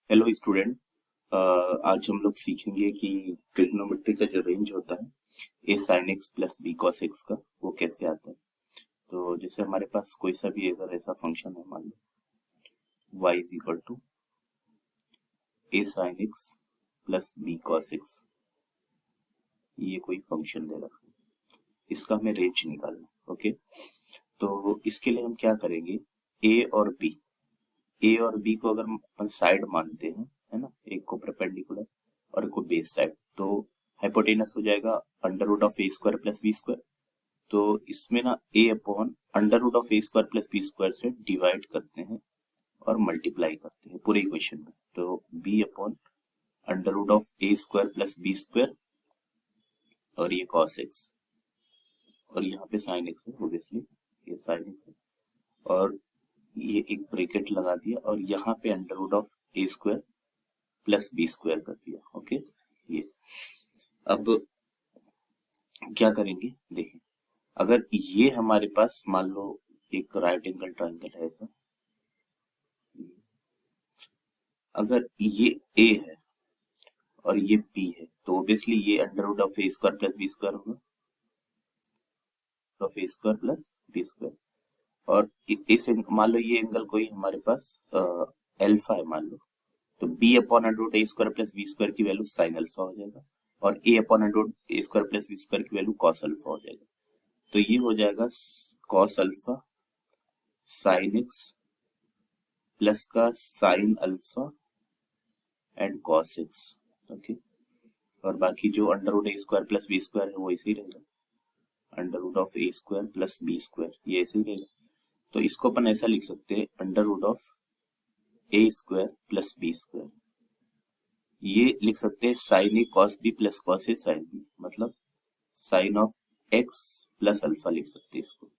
Hello student. आज हम लोग सीखेंगे कि ट्रिग्नोमेट्री का जो रेंज होता है A sine x plus B cos X का वो कैसे आता है। तो जैसे हमारे पास कोई सा भी अगर ऐसा फंक्शन है, मान लो y is equal to a sine x plus B cos x, ये कोई फंक्शन दे रखा है, इसका हमें रेंज निकालना है। ओके, तो इसके लिए हम क्या करेंगे, ए और बी को अगर अपन साइड मानते हैं, है ना, एक को परपेंडिकुलर और एक को बेस साइड, तो हाइपोटेनस हो जाएगा under root of A square plus B square. तो इसमें ना A upon under root of A square plus B square से डिवाइड करते हैं और मल्टीप्लाई करते हैं पूरे इक्वेशन में। तो b upon under root of A square plus B square और ये कॉस एक्स और यहाँ पे साइन एक्स है, ऑब्वियसली ये साइन एक्स है, और ये एक ब्रैकेट लगा दिया और यहाँ पे under root of A square plus B square कर दिया। ओके, ये अब क्या करेंगे, देखें, अगर ये हमारे पास मान लो एक राइट एंगल ट्रायंगल है ऐसा, अगर ये ए है और ये बी है, तो ऑब्वियसली ये under root of A square plus B square होगा, of A square plus B square. और इस मान लो ये एंगल कोई हमारे पास अल्फा है मान लो, तो b अपॉन अंडर रूट ए स्क्वायर प्लस बी स्क्वायर की वैल्यू साइन अल्फा हो जाएगा और a upon under root A square plus B square की वैल्यू कॉस अल्फा हो जाएगा। तो ये हो जाएगा cos alpha sine x plus का sine alpha and cos X. Okay, और बाकी जो अंडर रूट ए स्क्वायर प्लस बी स्क्वायर है वो ऐसे ही रहेगा, under root of A square plus B square ये ऐसे ही रहेगा। तो इसको अपन ऐसा लिख सकते हैं, under root of A square plus B square, ये लिख सकते हैं sine a cos b plus cos a sine b, मतलब sine of x plus alpha लिख सकते हैं इसको।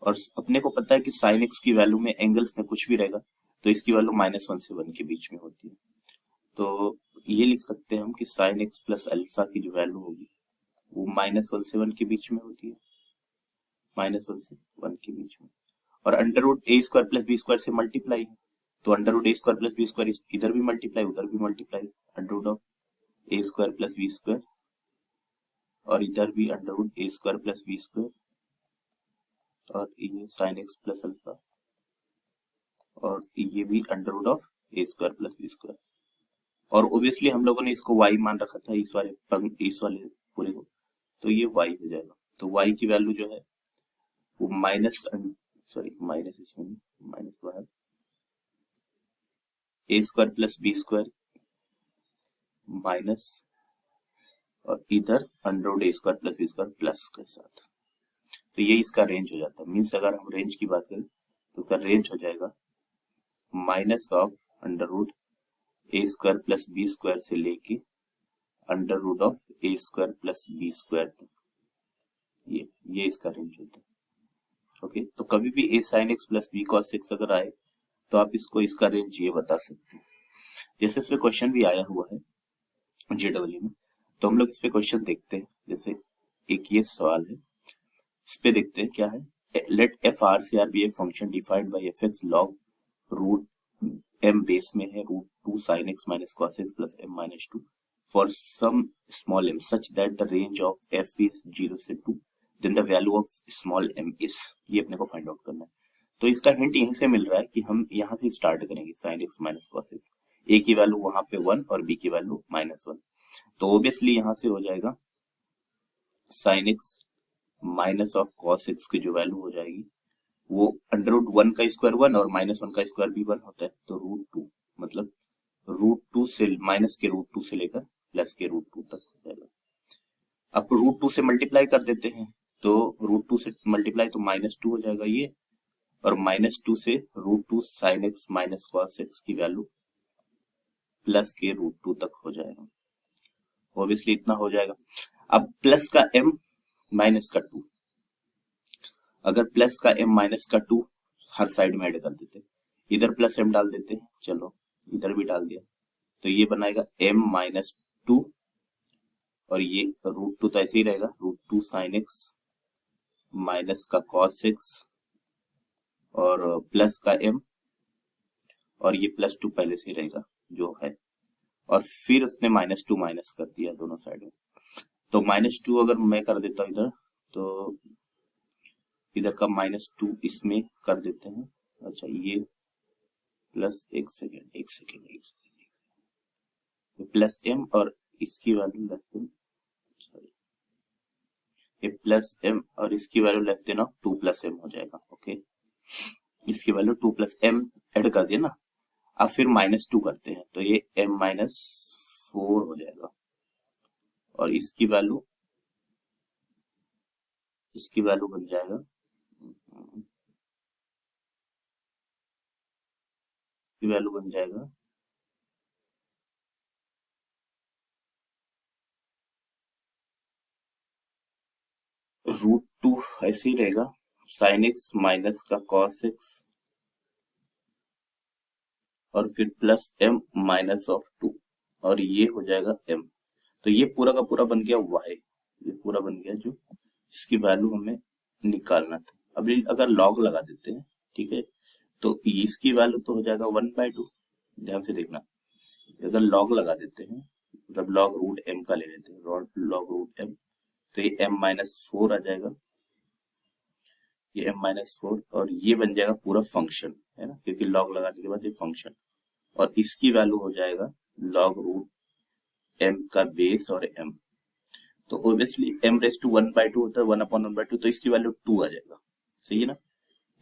और अपने को पता है कि साइन एक्स की वैल्यू में एंगल्स में कुछ भी रहेगा तो इसकी वैल्यू -1 से 1 के बीच में होती है। तो ये लिख सकते हैं हम कि साइन एक्स प्लस अल्फा की जो वैल्यू होगी वो -1 से 1 के बीच में होती है, -1 से 1 के बीच में। और अंडर रूट ए स्क्वायर प्लस बी स्क्वायर से मल्टीप्लाई है, तो अंडर रूट ए स्क्वायर प्लस बी स्क्वायर इधर भी मल्टीप्लाई उधर भी multiply, under root of A square plus B square और इधर भी अंडर रूट ए स्क्वायर प्लस बी स्क्वायर और ये साइन एक्स प्लस अल्फा और ये भी under root of A square plus B square. और ऑब्वियसली हम लोगों ने इसको y मान रखा था इस वाले पूरे को, तो ये y हो जाएगा। तो y की वैल्यू जो है वो माइनस इसमें माइनस बाहर A square plus B square minus और इधर अंडर रूट ए square plus B square plus के साथ। तो ये इसका रेंज हो जाता है। मीन्स अगर हम रेंज की बात करें तो उसका रेंज हो जाएगा minus of under root A square plus B square से लेके under root of A square plus B square तक, ये इसका रेंज होता है। ओके, तो कभी भी A sine x plus B cos X अगर आए तो आप इसको इसका रेंज ये बता सकते हैं। जैसे इसमें क्वेश्चन भी आया हुआ है जेडब्ल्यू में, तो हम लोग इस पे क्वेश्चन देखते हैं। जैसे एक ये सवाल है, इस पे देखते हैं क्या है, let f R C R be a function defined by f x log root m base में है root 2 sine x minus cos x plus m minus 2 for some small m such that the range of f is 0 से 2, then the value of small m is, ये अपने को find out करना है। तो इसका हिंट यहीं से मिल रहा है कि हम यहाँ से स्टार्ट करेंगे, sine x minus cos X, A की वैल्यू वहां पे 1 और बी की वैल्यू -1, तो ऑब्वियसली यहाँ से हो जाएगा sine x minus of cos x की जो वैल्यू हो जाएगी वो अंडर रूट 1 का स्क्वायर 1 और -1 का स्क्वायर भी 1 होता है, तो रूट 2, मतलब रूट 2 से माइनस के रूट 2 से लेकर प्लस के रूट 2 तक हो जाएगा। अब रूट 2 से मल्टीप्लाई कर देते हैं, तो रूट 2 से मल्टीप्लाई तो -2 हो जाएगा ये, और -2 से root 2 sine x minus cos x की वैल्यू प्लस के रूट 2 तक हो जाएगा। ऑब्वियसली इतना हो जाएगा। अब प्लस का m माइनस का 2, अगर प्लस का m माइनस का 2 हर साइड में ऐड कर देते, इधर प्लस m डाल देते हैं, चलो इधर भी डाल दिया, तो ये बनाएगा m माइनस 2 और ये रूट 2 तो ऐसे ही रहेगा, रूट 2 साइन एक्स माइनस का कॉस एक्स और प्लस का m और ये +2 पहले से ही रहेगा, जो है, और फिर उसने -2 माइनस कर दिया दोनों साइड में। तो -2 अगर मैं कर देता हूँ इधर, तो इधर का -2 इसमें कर देते हैं। अच्छा, ये प्लस एक सेकेंड प्लस m और इसकी वैल्यू लेस देन, सॉरी, ये प्लस m और इसकी value less than of 2 plus m हो जाएगा। ओके, इसकी वैल्यू 2 प्लस m ऐड कर दिया ना। अब फिर -2 करते हैं तो ये m-4 हो जाएगा, और इसकी वैल्यू बन जाएगा, इसकी वैल्यू बन जाएगा √2, ऐसे ही रहेगा, sin x माइनस का cos x और फिर प्लस m माइनस ऑफ 2, और ये हो जाएगा m। तो ये पूरा का पूरा बन गया y, ये पूरा बन गया जो इसकी वैल्यू हमें निकालना था। अभी अगर log लगा देते हैं, ठीक है, तो इसकी वैल्यू तो हो जाएगा 1/2। ध्यान से देखना, अगर log लगा देते हैं, मतलब log रूट m का ले लेते हैं, log रूट m, तो ये m-4 आ जाएगा, ये m-4, और ये बन जाएगा पूरा फंक्शन, है ना, क्योंकि log लगाने के बाद ये फंक्शन, और इसकी वैल्यू हो जाएगा log रूट m का बेस और m। तो ऑब्वियसली m⁻1/2 होता है, 1/1/2, तो इसकी वैल्यू 2 आ जाएगा, सही है ना,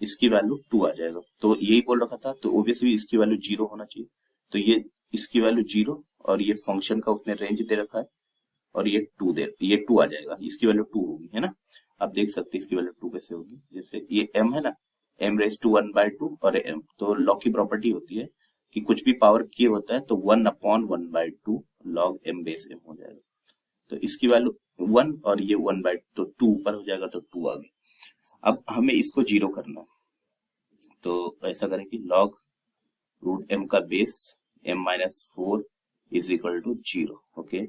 इसकी वैल्यू 2 आ जाएगा। तो यही बोल रखा था, तो ऑब्वियसली इसकी वैल्यू 0 होना चाहिए, तो ये इसकी वैल्यू 0, और ये फंक्शन का उसने रेंज दे रखा है, और ये 2 आ जाएगा, इसकी वैल्यू 2 होगी, है ना। आप देख सकते हैं इसकी वैल्यू 2 कैसे होगी, जैसे ये m है ना, m⁻1/2 और m, तो log की प्रॉपर्टी होती है कि कुछ भी पावर k होता है तो 1/1/2 log m बेस m हो जाएगा। तो इसकी वैल्यू 1 और ये 1/2, तो 2 ऊपर हो जाएगा, तो 2 आ गया। अब हमें इसको 0 करना है, तो ऐसा करें कि log रूट m का base m-4 is equal to 0। Okay,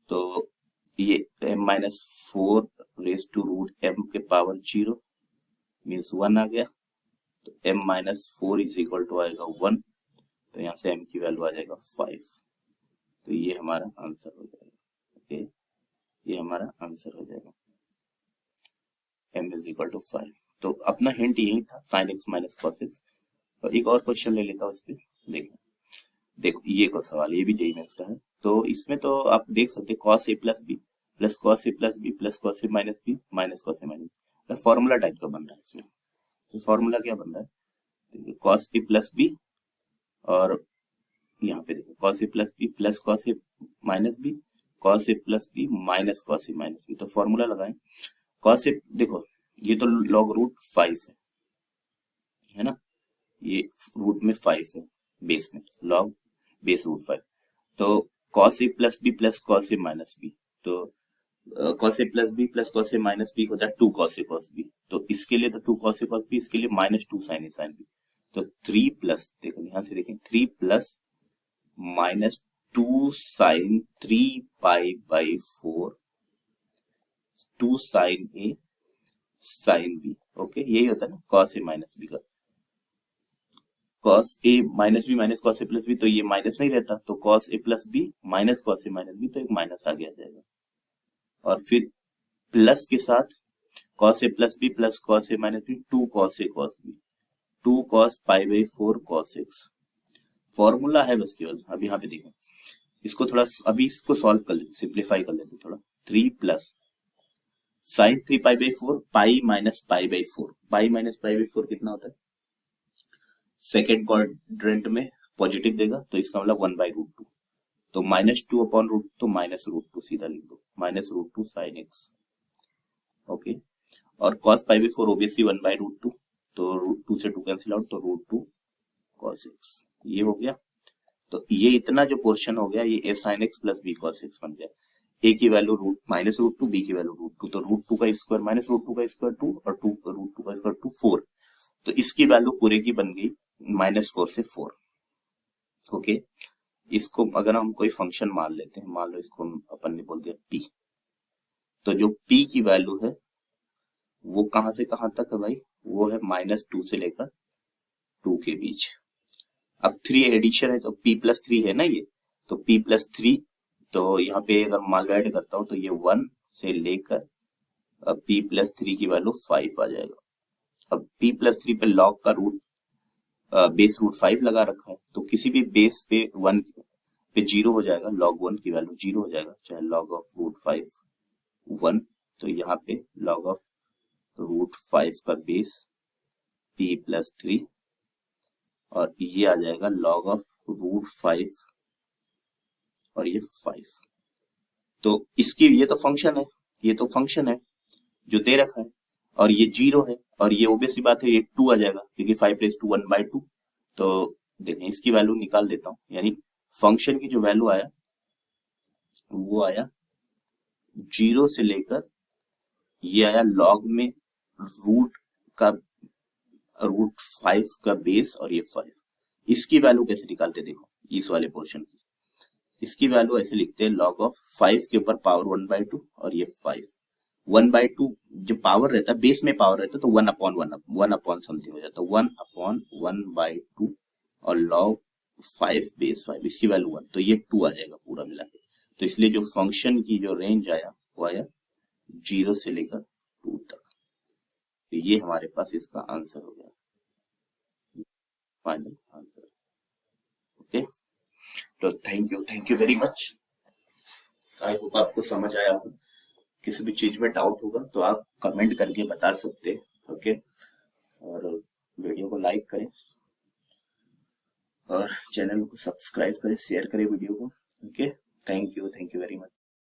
तो ये m-4 raise to root m के पावर 0 मीन्स 1 आ गया, तो m-4 इज इक्वल टू आएगा 1, तो यहाँ से m की वैल्यू आ जाएगा 5, तो ये हमारा आंसर हो जाएगा। ओके, ये हमारा आंसर हो जाएगा, m इज इक्वल टू 5। तो अपना हिंट यही था, sin x minus cos x। और एक और क्वेश्चन ले लेता हूँ इस पे, देखो ये को सवाल, ये भी जेईई मेंस का है, तो इसमें तो आप देख सकते हैं cos a plus b plus cos a plus b plus cos a minus b minus cos a minus b, formula type का बन रहा है इसमें। तो फॉर्मूला क्या बन रहा है, देखिए cos a प्लस बी, और यहाँ पे देखो cos a plus b plus cos a minus b, cos a plus b minus cos a minus b. तो फॉर्मूला लगाएं, cos a, देखो ये तो log रूट 5 है ना, ये रूट में 5 है, बेस में log बेस रूट 5, तो cos a plus b plus cos a minus b, तो cos a plus b plus cos a minus b होता है 2 cos a cos b, तो इसके लिए तो 2 cos a cos b, इसके लिए -2 sin a sin b, तो 3 प्लस, देखो ध्यान से देखें, 3 plus -2 sin 3 pi by 4 2 sin a sin b। Okay, यही होता है ना cos a माइनस b का, cos a minus b minus cos a plus b, तो ये माइनस नहीं रहता, तो cos a plus b minus cos a minus b, तो एक माइनस आगे आ जाएगा, और फिर प्लस के साथ cos a plus b plus cos a minus b 2 cos a cos b 2 cos pi by 4 cos x। Formula है बस केवल। अब यहाँ पे देखें, इसको थोड़ा अभी इसको सॉल्व कर लेते, सिंप्लीफाई कर लेते थोड़ा। 3 plus sign 3 pi by 4 pi minus pi by 4, pi minus pi by 4 कितना होता है, सेकेंड क्वाड्रेंट में पॉजिटिव देगा, तो इसका मतलब 1/√2, तो -2 अपॉन रूट, तो -√2 सीधा लिख दो, -√2 sin x। ओके, और cos पाई बाई 4 ओबियसली 1/√2, तो √2 से 2 कैंसिल आउट, तो √2 cos x, ये हो गया। तो ये इतना जो पोर्शन हो गया, ये a sin x plus b cos x बन गया। a की वैल्यू -√2, b की वैल्यू √2, तो √2 का स्क्वायर -√2 का स्क्वायर 2, और √2 का स्क्वायर 2 4, तो इसकी वैल्यू पूरे की बन गई -4 से 4। ओके, इसको अगर हम कोई फंक्शन मान लेते हैं, मान लो इसको अपन ने बोल दिया p, तो जो p की वैल्यू है वो कहां से कहां तक है भाई, वो है -2 से लेकर 2 के बीच। अब 3 एडिशन है तो p+3 है ना ये, तो p+3, तो यहाँ पे अगर मान लो ऐड करता हूँ तो ये 1 से लेकर अब p+3 की वैल्यू 5 आ जाएगा। अब p+3 पे log का रूट बेस रूट 5 लगा रखा है, तो किसी भी बेस पे 1 पे 0 हो जाएगा, log 1 की वैल्यू 0 हो जाएगा, चाहे log ऑफ रूट 5 1, तो यहाँ पे log ऑफ रूट 5 का बेस p+3 और ये आ जाएगा log ऑफ रूट 5 और ये 5। तो इसकी ये तो फंक्शन है, ये तो फंक्शन है जो दे रखा है, और ये 0 है, और ये ओबियस सी बात है ये 2 आ जाएगा क्योंकि 5^1/2। तो देखें इसकी वैल्यू निकाल देता हूं, यानी फंक्शन की जो वैल्यू आया वो आया 0 से लेकर ये आया log में रूट का रूट 5 का बेस और ये 5। इसकी वैल्यू कैसे निकालते देखो, इस वाले पोर्शन की इसकी वैल्यू ऐसे लिखते हैं log ऑफ 5 के ऊपर पावर 1/2 और ये 5। 1/2 जब पावर रहता है, बेस में पावर रहता है तो 1/1 समथिंग हो जाता है, 1/1/2 और log 5 बेस 5, इसकी वैल्यू 1, तो ये 2 आ जाएगा पूरा मिला के। तो इसलिए जो फंक्शन की जो रेंज आया वो आया 0 से लेकर 2 तक। तो ये हमारे पास इसका आंसर हो गया, फाइनल आंसर। ओके, तो thank you very much. I hope आपको समझ आया होगा। किसी भी चीज में डाउट होगा तो आप कमेंट करके बता सकते हैं। ओके, और वीडियो को लाइक करें और चैनल को सब्सक्राइब करें, शेयर करें वीडियो को। Okay, thank you very much.